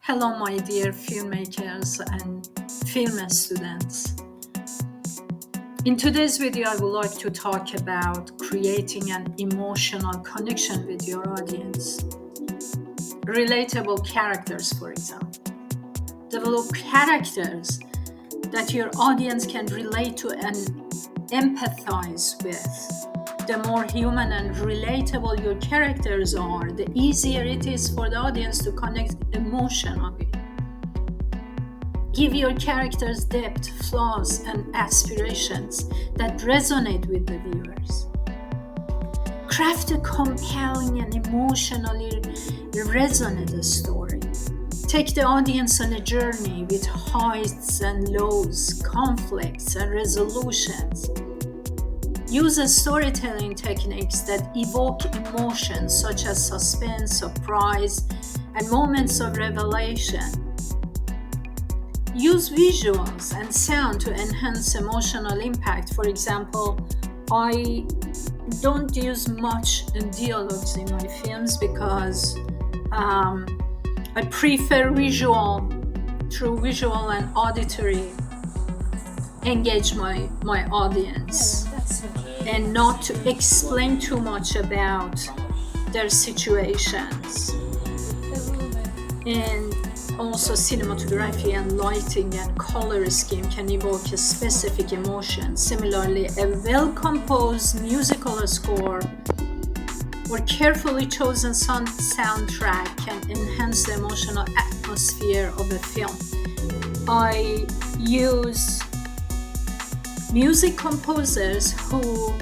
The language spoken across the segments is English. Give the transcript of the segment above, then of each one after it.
Hello, my dear filmmakers and film students. In today's video, I would like to talk about creating an emotional connection with your audience. Relatable characters, for example. Develop characters that your audience can relate to and empathize with. The more human and relatable your characters are, the easier it is for the audience to connect emotionally. Give your characters depth, flaws, and aspirations that resonate with the viewers. Craft a compelling and emotionally resonant story. Take the audience on a journey with highs and lows, conflicts and resolutions. Use storytelling techniques that evoke emotions such as suspense, surprise, and moments of revelation. Use visuals and sound to enhance emotional impact. For example, I don't use much dialogues in my films because I prefer through visual and auditory engage my audience and not to explain too much about their situations. And also cinematography and lighting and color scheme can evoke a specific emotion. Similarly, a well-composed musical score or carefully chosen soundtrack can enhance the emotional atmosphere of a film. I use music composers who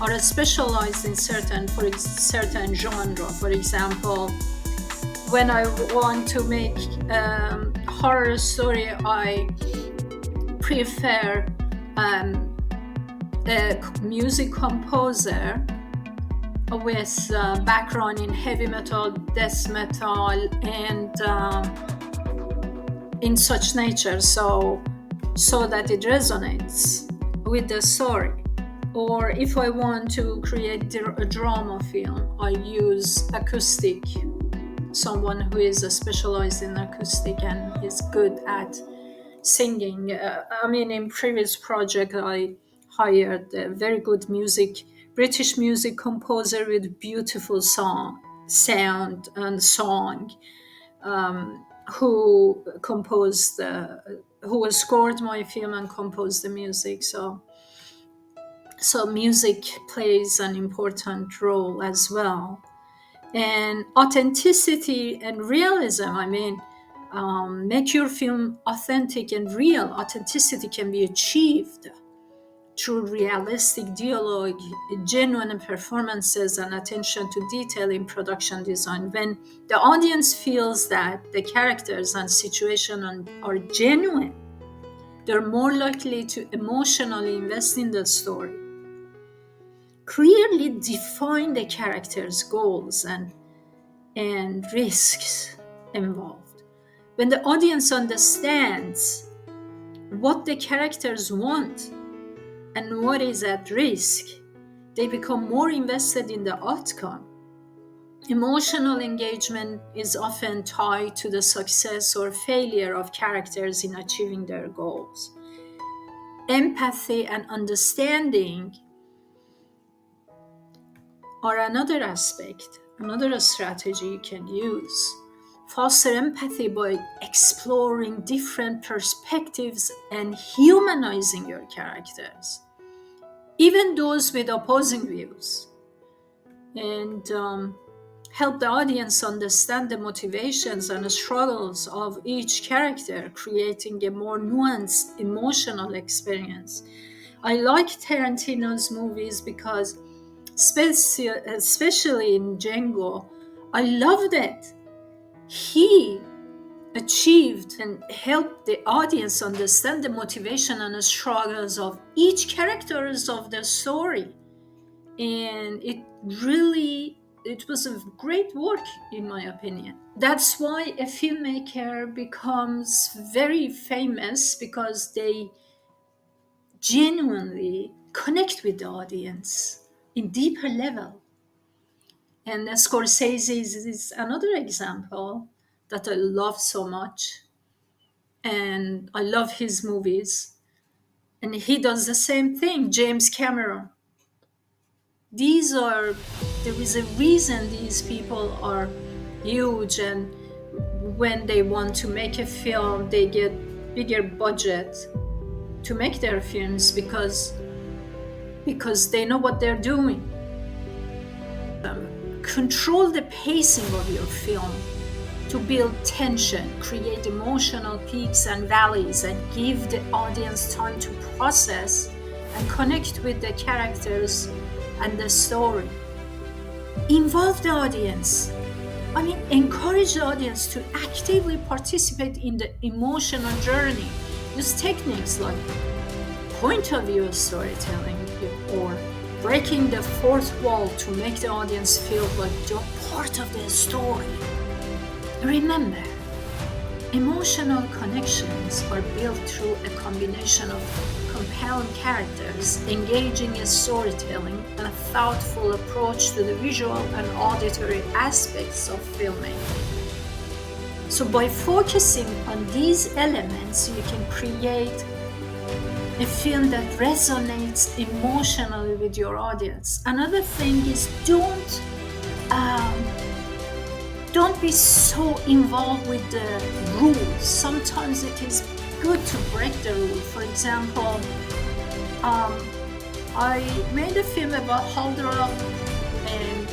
are specialized in certain genre. For example, when I want to make a horror story, I prefer a music composer with background in heavy metal, death metal, and in such nature, so that it resonates with the story. Or if I want to create a drama film, I use acoustic, someone who is specialized in acoustic and is good at singing. In previous project, I hired a very good British music composer with beautiful sound and song, who scored my film and composed the music. So music plays an important role as well. And authenticity and realism, make your film authentic and real. Authenticity can be achieved through realistic dialogue, genuine performances, and attention to detail in production design. When the audience feels that the characters and situation are genuine, they're more likely to emotionally invest in the story. Clearly define the characters' goals and risks involved. When the audience understands what the characters want and what is at risk, they become more invested in the outcome. Emotional engagement is often tied to the success or failure of characters in achieving their goals. Empathy and understanding are another aspect, another strategy you can use. Foster empathy by exploring different perspectives and humanizing your characters, even those with opposing views, and help the audience understand the motivations and struggles of each character, creating a more nuanced emotional experience. I like Tarantino's movies because especially in Django, I loved it. He achieved and helped the audience understand the motivation and the struggles of each characters of the story. And it was a great work, in my opinion. That's why a filmmaker becomes very famous, because they genuinely connect with the audience in deeper level. And Scorsese is another example that I love so much, and I love his movies. And he does the same thing, James Cameron. There is a reason these people are huge, and when they want to make a film, they get bigger budget to make their films because they know what they're doing. Control the pacing of your film to build tension, create emotional peaks and valleys, and give the audience time to process and connect with the characters and the story. Involve the audience. Encourage the audience to actively participate in the emotional journey. Use techniques like point of view storytelling or breaking the fourth wall to make the audience feel like they're part of the story. Remember, emotional connections are built through a combination of compelling characters, engaging in storytelling, and a thoughtful approach to the visual and auditory aspects of filmmaking. So by focusing on these elements, you can create a film that resonates emotionally with your audience. Another thing is don't be so involved with the rules. Sometimes it is good to break the rule. For example, I made a film about 𝗪𝗁𝗵, and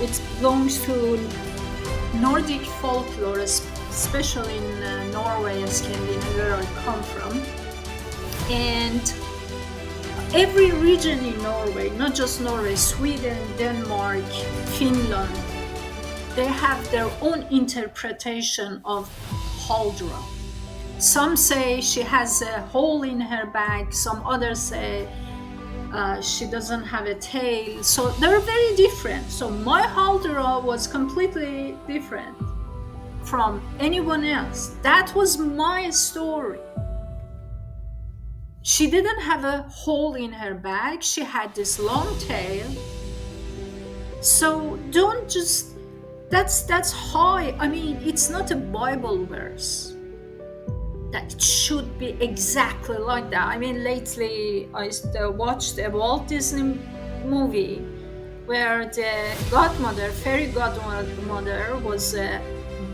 it belongs to Nordic folklore, especially in Norway and Scandinavia, where I come from. And every region in Norway, not just Norway, Sweden, Denmark, Finland, they have their own interpretation of 𝗪𝗁𝗵. Some say she has a hole in her back, some others say she doesn't have a tail. So they're very different. So my 𝗪𝗁𝗵 was completely different from anyone else. That was my story. She didn't have a hole in her back. She had this long tail. So don't just, that's high. It's not a Bible verse that it should be exactly like that. Lately I watched a Walt Disney movie where the fairy godmother was a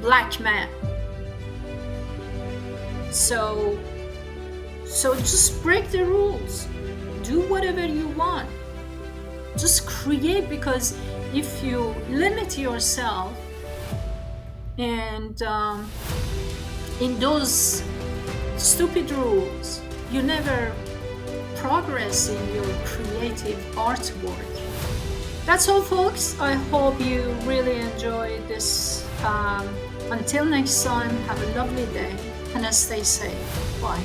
black man. So just break the rules. Do whatever you want. Just create, because if you limit yourself and in those stupid rules, you never progress in your creative artwork. That's all, folks. I hope you really enjoyed this. Until next time, have a lovely day and stay safe. Bye.